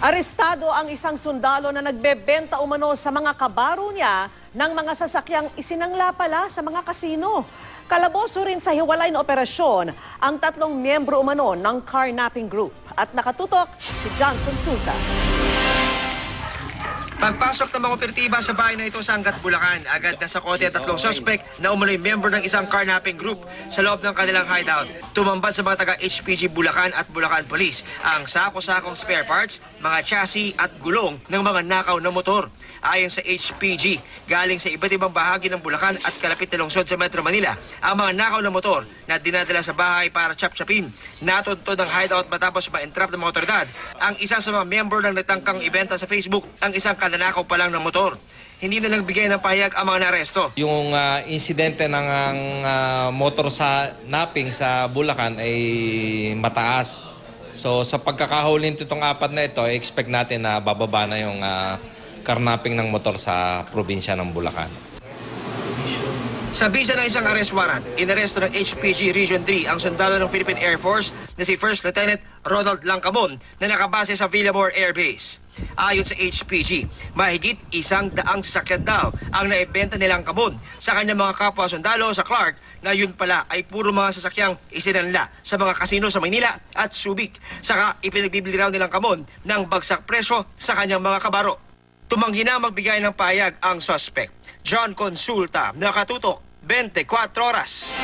Arestado ang isang sundalo na nagbebenta umano sa mga kabaro niya ng mga sasakyang isinangla pala sa mga kasino. Kalaboso rin sa hiwalay na operasyon ang 3 miyembro umano ng carnapping group. At nakatutok si John Consulta. Pagpasok ng mga operatiba sa bahay na ito sa Angat, Bulacan, agad na sa kote ang 3 suspect na umano'y member ng isang carnapping group sa loob ng kanilang hideout. Tumambad sa mga taga-HPG Bulacan at Bulacan Police ang sako-sakong spare parts, mga chassis at gulong ng mga nakaw na motor. Ayon sa HPG, galing sa iba't ibang bahagi ng Bulacan at kalapit na lungsod sa Metro Manila ang mga nakaw na motor na dinadala sa bahay para chap-chapin. Natuntod ang hideout matapos ma-entrap ng mga otoridad ang isa sa mga member ng natangkang ibenta sa Facebook ang isang nanakaw pa lang ng motor. Hindi na nagbigay ng pahayag ang mga naresto. Yung insidente ng motor sa napping sa Bulacan ay mataas. So sa pagkakahuli nitong 4 na ito, expect natin na bababa na yung carnapping ng motor sa probinsya ng Bulacan. Sa bisa ng isang arrest warrant, inaresto ng HPG Region 3 ang sundalo ng Philippine Air Force na si First Lieutenant Ronald Langcamon na nakabase sa Villamor Air Base. Ayon sa HPG, mahigit 100 sasakyan daw ang naibenta ni Langcamon sa kanyang mga kapwa sundalo sa Clark na yun pala ay puro mga sasakyang isinanla sa mga kasino sa Maynila at Subic. Saka ipinagbibili raw ni Langcamon ng bagsak presyo sa kanyang mga kabaro. Tumanggi na magbigay ng pahayag ang suspect. John Consulta, nakatutok, 24 oras.